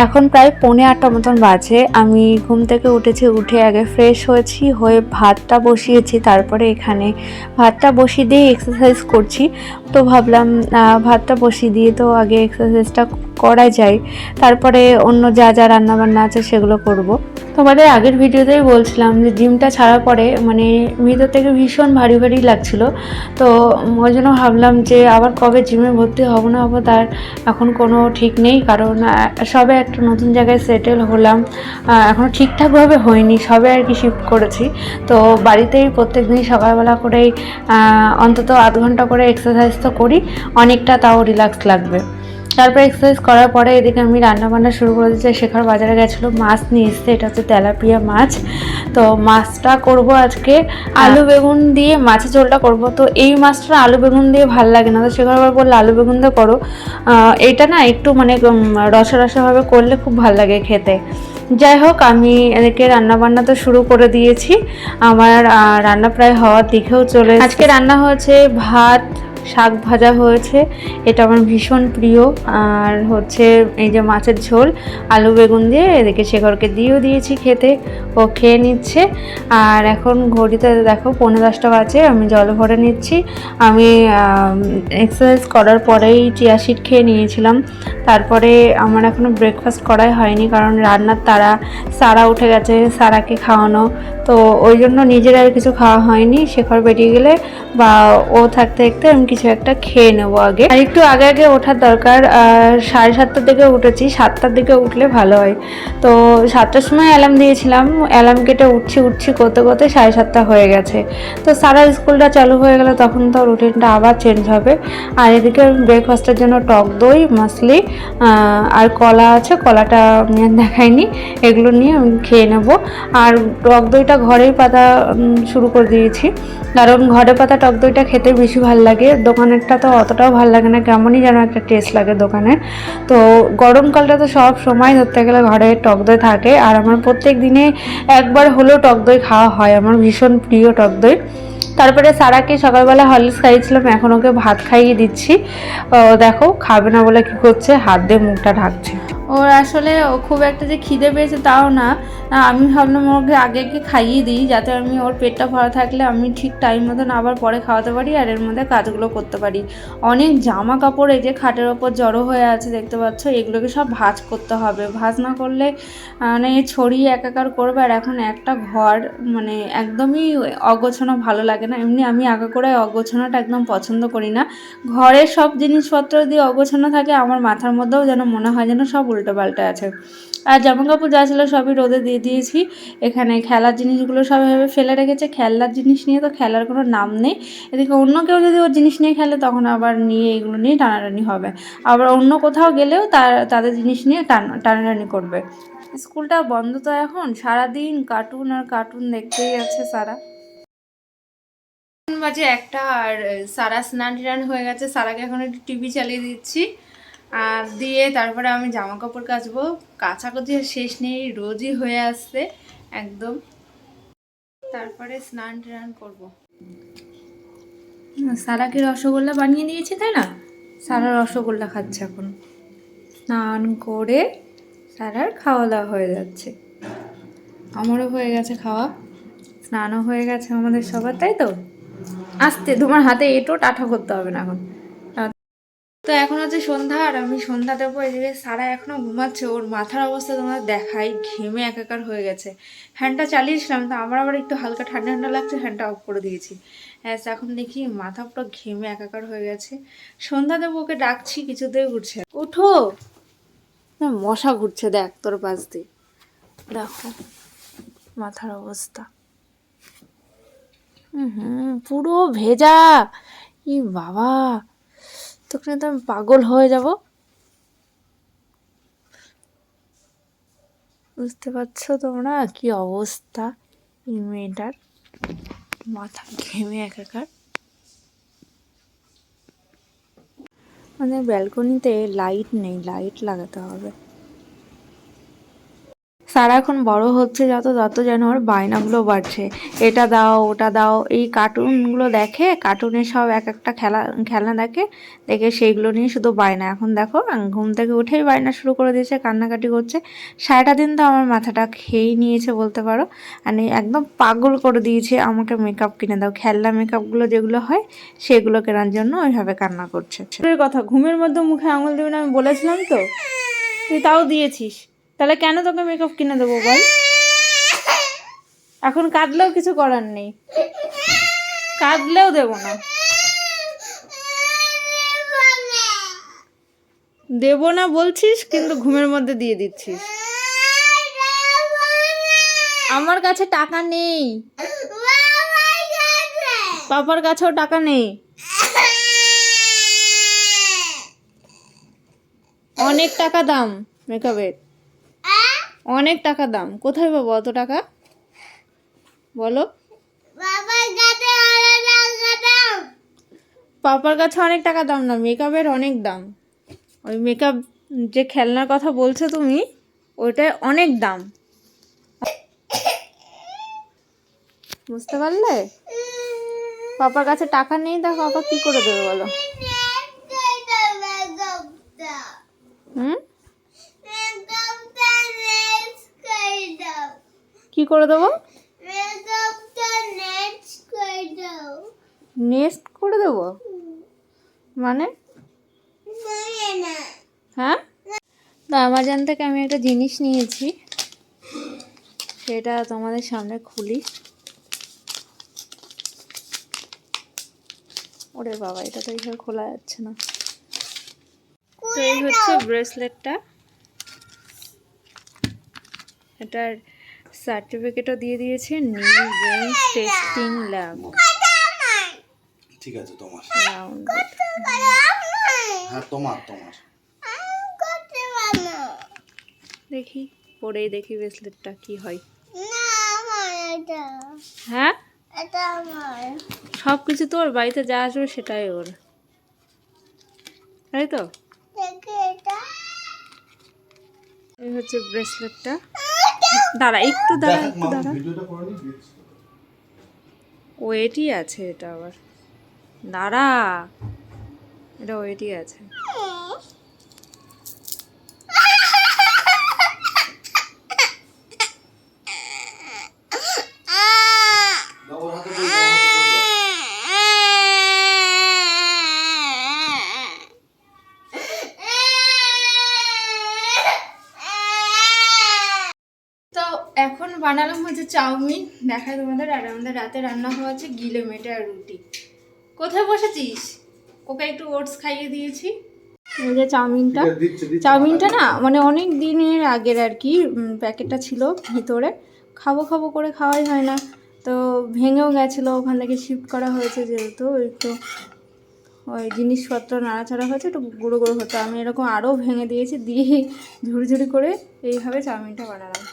এখন প্রায় 7:45 মতন বাজে। আমি ঘুম থেকে উঠেছি, উঠে আগে ফ্রেশ হয়েছি, হয়ে ভাতটা বসিয়েছি। তারপরে এখানে ভাতটা বসিয়ে দিয়ে এক্সারসাইজ করছি। তো ভাবলাম ভাতটা বসিয়ে দিয়ে তো আগে এক্সারসাইজটা করা যায়, তারপরে অন্য যা যা রান্নাবান্না আছে সেগুলো করব। তোমাদের আগের ভিডিওতেই বলছিলাম যে জিমটা ছাড়ার পরে মানে ভিতর থেকে ভীষণ ভারী ভারী লাগছিল। তো ওই জন্য ভাবলাম যে আবার কবে জিমে ভর্তি হব না হবো তার এখন কোনো ঠিক নেই, কারণ সবে একটা নতুন জায়গায় সেটেল হলাম, এখনও ঠিকঠাকভাবে হয়নি, সবে আর কি শিফট করেছি। তো বাড়িতেই প্রত্যেকদিন সকালবেলা করেই অন্তত 8 ঘন্টা করে এক্সারসাইজ তো করি, অনেকটা তাও রিল্যাক্স লাগবে। তারপরে এক্সারসাইজ করার পরে এদিকে আমি রান্নাবান্না শুরু করে দিয়েছি। শেখার বাজারে গেছিলো, মাছ নিয়ে এসছে, এটা হচ্ছে তেলাপিয়া মাছ। তো মাছটা করব আজকে আলু বেগুন দিয়ে, মাছের ঝোলটা করব। তো এই মাছটা আলু বেগুন দিয়ে ভালো লাগে না, তো শেখার বার বললে আলু বেগুন দিয়ে করো, এইটা না একটু মানে রসা রসাভাবে করলে খুব ভালো লাগে খেতে। যাই হোক, আমি এদিকে রান্নাবান্না তো শুরু করে দিয়েছি, আমার রান্না প্রায় হওয়ার দিকেও চলে। আজকে রান্না হয়েছে ভাত, শাক ভাজা হয়েছে, এটা আমার ভীষণ প্রিয়, আর হচ্ছে এই যে মাছের ঝোল আলু বেগুন দিয়ে, এদিকে শেখরকে দিয়েও দিয়েছি খেতে, ও খেয়ে নিচ্ছে। আর এখন ঘড়িতে দেখো 9:45 বাজে, আমি জল ভরে নিচ্ছি। আমি এক্সারসাইজ করার পরেই চিয়া সিড খেয়ে নিয়েছিলাম। তারপরে আমার এখনও ব্রেকফাস্ট করাই হয়নি, কারণ রান্নার তাড়া, সারা উঠে গেছে, সারাকে খাওয়ানো, তো ওই জন্য নিজের আর কিছু খাওয়া হয়নি। শেখর বেরিয়ে গেলে বা ও থাকতে থাকতে আমি কিছু একটা খেয়ে নেবো আগে। আর একটু আগে আগে ওঠার দরকার, 7:30টার দিকে উঠেছি, 7টার দিকে উঠলে ভালো হয়। তো 7টার সময় অ্যালার্ম দিয়েছিলাম, অ্যালার্ম কেটে উঠছি করতে করতে 7:30টা হয়ে গেছে। তো সারা স্কুলটা চালু হয়ে গেলে তখন তো রুটিনটা আবার চেঞ্জ হবে। আর এদিকে ব্রেকফাস্টের জন্য টক দই, মাসলি আর কলা আছে, কলাটা আমি দেখাইনি, এগুলো নিয়ে আমি খেয়ে নেব। আর টক দইটা ঘরেই পাতা শুরু করে দিয়েছি, কারণ ঘরে পাতা টক দইটা খেতে বেশি ভালো লাগে, দোকানেরটা তো অতটাও ভালো লাগে না, কেমনই যেন একটা টেস্ট লাগে দোকানের। তো গরমকালটা তো সব সময় ধরতে গেলে ঘরে টক দই থাকে, আর আমার প্রত্যেক দিনে একবার হলেও টক দই খাওয়া হয়, আমার ভীষণ প্রিয় টক দই। তারপরে সারাকে সকালবেলা হরলিক্স খাইয়েছিলাম, এখন ওকে ভাত খাইয়ে দিচ্ছি। দেখো খাবে না বলে কী করছে, হাত দিয়ে মুখটা ঢাকছে। ওর আসলে খুব একটা যে খিদে পেয়েছে তাও না, আমি ভাবলাম ওকে আগে খাইয়ে দিই, যাতে আমি ওর পেটটা ভরা থাকলে আমি ঠিক টাইম মতন আবার পরে খাওয়াতে পারি আর এর মধ্যে কাজগুলো করতে পারি। অনেক জামা কাপড় এই যে খাটের ওপর জড়ো হয়ে আছে দেখতে পাচ্ছ, এগুলোকে সব ভাঁজ করতে হবে, ভাঁজ না করলে মানে ছড়িয়ে একাকার করবে। আর এখন একটা ঘর মানে একদমই অগোছানো ভালো লাগে না, এমনি আমি আগাগোড়ায় অগোছানোটা একদম পছন্দ করি না। ঘরের সব জিনিসপত্র দিয়ে অগোছানো থাকে, আমার মাথার মধ্যেও যেন মনে হয় যেন সব উল্টো পাল্টে আছে। আর জামা কাপড় যা ছিল সবই রোদে দিয়ে দিয়েছি। এখানে খেলার জিনিসগুলো সব এভাবে ফেলে রেখেছে, খেলনার জিনিস নিয়ে তো খেলার কোনো নাম নেই। এদিকে অন্য কেউ যদি ওর জিনিস নিয়ে খেলে তখন আবার নিয়ে এগুলো নিয়ে টানাটানি হবে, আবার অন্য কোথাও গেলেও তাদের জিনিস নিয়ে টানাটানি করবে। স্কুলটা বন্ধ তো এখন, সারাদিন কার্টুন আর কার্টুন দেখতেই আছে সারা। বাজে 1টা, আর সারা স্নান টান হয়ে গেছে, সারাকে এখন একটু টিভি চালিয়ে দিচ্ছি, আর দিয়ে তারপরে আমি জামা কাপড় কাচবো। কাচাকুচি শেষ নেই, রোজই হয়ে আসছে একদম। তারপরে স্নান টান করবো। সারাকে রসগোল্লা বানিয়ে দিয়েছি তাই না, সারা রসগোল্লা খাচ্ছে এখন। স্নান করে সারার খাওয়া দাওয়া হয়ে যাচ্ছে, আমারও হয়ে গেছে খাওয়া, স্নানও হয়ে গেছে আমাদের সবার, তাই তো। আস্তে, তোমার হাতে এটো টাটা করতে হবে না এখন। তো এখন হচ্ছে সন্ধ্যা, আর আমি সন্ধ্যা দেবো। এদিকে সারা এখনো ঘুমাচ্ছে, ওর মাথার অবস্থা তোমার দেখাই, ঘেমে একাকার হয়ে গেছে। ফ্যানটা চালিয়েছিলাম তো আমার আবার একটু হালকা ঠান্ডা ঠান্ডা লাগছে, ফ্যানটা অফ করে দিয়েছি। হ্যাঁ, এখন দেখি মাথা পুরো ঘেমে একাকার হয়ে গেছে। সন্ধ্যা দেবো, ওকে ডাকছি, কিছুতেই উঠছে। উঠো না, মশা ঘুরছে দেখ তোর পাশ দিয়ে, দেখো মাথার অবস্থা। পুরো ভেজা, ই বাবা, তখন তো আমি পাগল হয়ে যাব। বুঝতে পারছো তোমরা কি অবস্থা এই মেয়েটার, মাথা ঘেমে একাকার। মানে ব্যালকনিতে লাইট নেই, লাইট লাগাতে হবে। সারা এখন বড় হচ্ছে যত তত যেন ওর বায়নাগুলো বাড়ছে, এটা দাও ওটা দাও। এই কার্টুনগুলো দেখে, কার্টুনে সব এক একটা খেলনা দেখে, দেখে সেইগুলো নিয়ে শুধু বায়না। এখন দেখো ঘুম থেকে উঠেই বায়না শুরু করে দিয়েছে, কান্নাকাটি করছে। সারাটা দিন তো আমার মাথাটা খেয়েই নিয়েছে বলতে পারো, মানে একদম পাগল করে দিয়েছে। আমাকে মেকআপ কিনে দাও, খেলনা মেকআপগুলো যেগুলো হয় সেগুলো কেনার জন্য ওইভাবে কান্না করছে। কথা, ঘুমের মধ্যে মুখে আঙুল দেবে না আমি বলেছিলাম তো, তুই তাও দিয়েছিস। তাহলে কেন তোকে মেকআপ কিনে দেবো বল? এখন কাঁদলেও কিছু করার নেই, কাঁদলেও দেবো না, দেবো না বলছিস কিন্তু ঘুমের মধ্যে দিয়ে দিচ্ছিস। আমার কাছে টাকা নেই, পাপার কাছেও টাকা নেই। অনেক টাকা দাম মেকআপের, অনেক টাকা দাম। কোথায় পাবো অত টাকা বলো? পাপার কাছে অনেক টাকা দাম না, মেকআপের অনেক দাম। ওই মেকআপ যে খেলনার কথা বলছো তুমি, ওইটায় অনেক দাম, বুঝতে পারলে? পাপার কাছে টাকা নেই, তা পাপা কি করে দেবে বলো? কি করে দেবো? নেক্সট করে দেবো মানে? হ্যাঁ, তো অ্যামাজন থেকে আমি একটা জিনিস নিয়েছি, সেটা তোমাদের সামনে খুলি। ওরে বাবা, এটা তো এইভাবে খোলা যাচ্ছে না। তো এই হচ্ছে ব্রেসলেটটা, এটার সার্টিফিকেটও দিয়ে দিয়েছে নিউ গেমস টেস্টিং ল্যাব। ঠিক আছে তোমার, রাউন্ড হ্যাঁ তোমার তোমার দেখি, পরেই দেখি ব্রেসলেটটা কি হয়। হ্যাঁ, সব কিছু তোর, বাড়িতে যা আসবে সেটাই ওর, তাই তো? এই হচ্ছে ব্রেসলেটটা। দাঁড়া একটু, দাঁড়া একটু, দাঁড়া। ওয়েটই আছে এটা, আবার দাঁড়া, এটা ওয়েটই আছে। এখন বানালাম হচ্ছে চাউমিন, দেখায় তোমাদের। আর আমাদের রাতে রান্না হওয়া হচ্ছে গিলে মেটে আর রুটি। কোথায় বসেছিস? ওকে একটু ওটস খাইয়ে দিয়েছি। এই যে চাউমিনটা, চাউমিনটা না মানে অনেক দিনের আগের আর কি, প্যাকেটটা ছিল ভিতরে। খাবো খাবো করে খাওয়াই হয় না, তো ভেঙেও গেছিলো, ওখান থেকে শিফট করা হয়েছে যেহেতু, একটু ওই জিনিসপত্র নাড়াচাড়া হয়েছে, একটু গুঁড়ো গুঁড়ো হতো। আমি এরকম আরও ভেঙে দিয়েছি, দিয়ে ঝুড়ি ঝুড়ি করে এইভাবে চাউমিনটা বানালাম।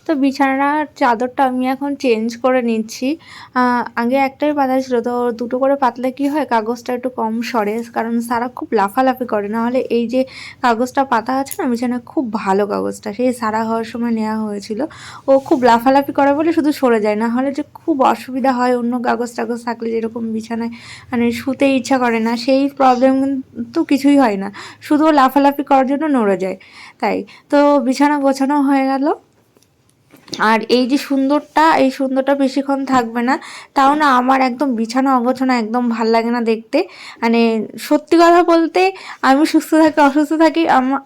তো বিছানার চাদরটা আমি এখন চেঞ্জ করে নিচ্ছি। আগে একটাই পাতা ছিল, তো দুটো করে পাতলে কি হয়, কাগজটা একটু কম সরে, কারণ সারা খুব লাফালাফি করে। নাহলে এই যে কাগজটা পাতা আছে না বিছানায়, খুব ভালো কাগজটা, সেই সারা হওয়ার সময় নেওয়া হয়েছিল। ও খুব লাফালাফি করে বলে শুধু সরে যায়, না হলে যে খুব অসুবিধা হয় অন্য কাগজ টাগজ থাকলে, যেরকম বিছানায় মানে শুতে ইচ্ছা করে না, সেই প্রবলেম কিন্তু কিছুই হয় না, শুধু লাফালাফি করার জন্য নড়ে যায়। তাই তো বিছানা গোছানো হয়ে গেল। আর এই যে সুন্দরটা, এই সুন্দরটা বেশিক্ষণ থাকবে না। তাও না আমার একদম বিছানা অগোছানো একদম ভাল লাগে না দেখতে। মানে সত্যি কথা বলতে, আমি সুস্থ থাকি অসুস্থ থাকি,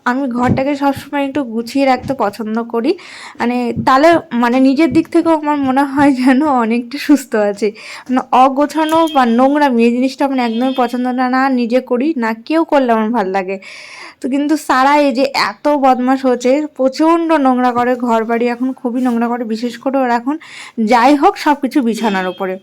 আমি ঘরটাকে সবসময় একটু গুছিয়ে রাখতে পছন্দ করি। মানে তাহলে মানে নিজের দিক থেকেও আমার মনে হয় যেন অনেকটা সুস্থ আছে। মানে অগোছানো বা নোংরামি এই জিনিসটা আমার একদমই পছন্দ না, না নিজে করি না কেউ করলে আমার ভাল লাগে। তো কিন্তু সারা এই যে এত বদমাশ হচ্ছে, প্রচণ্ড নোংরা করে, ঘর বাড়ি এখন খুবই নোংরা করে, বিশেষ করে ওরা এখন যাই হোক সব কিছু বিছানার উপরে।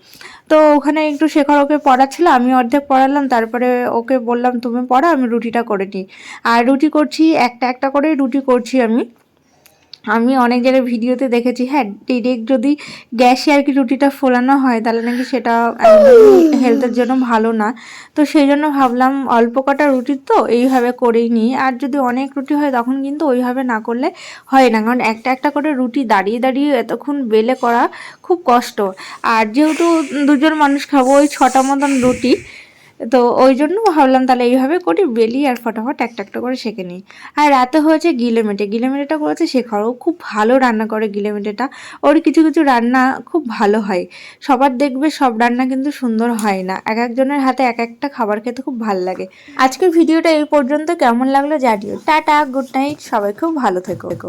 তো ওখানে একটু শেখর ওকে পড়াচ্ছিল, আমি অর্ধেক পড়ালাম, তারপরে ওকে বললাম তুমি পড়া, আমি রুটিটা করে নিই। আর রুটি করছি, একটা একটা করে রুটি করছি আমি। আমি অনেক জায়গায় ভিডিওতে দেখেছি, হ্যাঁ ডিরেক্ট যদি গ্যাসে আর কি রুটিটা ফোলানো হয় তাহলে নাকি সেটা একদমই হেলথের জন্য ভালো না। তো সেই জন্য ভাবলাম অল্প কটা রুটি তো এইভাবে করেই নিই, আর যদি অনেক রুটি হয় তখন কিন্তু ওইভাবে না করলে হয় না, কারণ একটা একটা করে রুটি দাঁড়িয়ে দাঁড়িয়ে এতক্ষণ বেলে করা খুব কষ্ট। আর যেহেতু দুজন মানুষ খাবো, ওই 6টা মতন রুটি, তো ওই জন্য ভাবলাম তাহলে এইভাবে করি, বেলি আর ফটাফট একটা একটা করে সেঁকে নিই। আর রাতে হয়েছে গিলেমেটে, গিলেমেটেটা করেছে শেখার, ও খুব ভালো রান্না করে গিলেমেটেটা। ওর কিছু কিছু রান্না খুব ভালো হয়, সবার দেখবে সব রান্না কিন্তু সুন্দর হয় না, এক একজনের হাতে এক একটা খাবার খেতে খুব ভালো লাগে। আজকের ভিডিওটা এই পর্যন্ত, কেমন লাগলো জানিও। টাটা, গুড নাইট, সবাই খুব ভালো থেকো।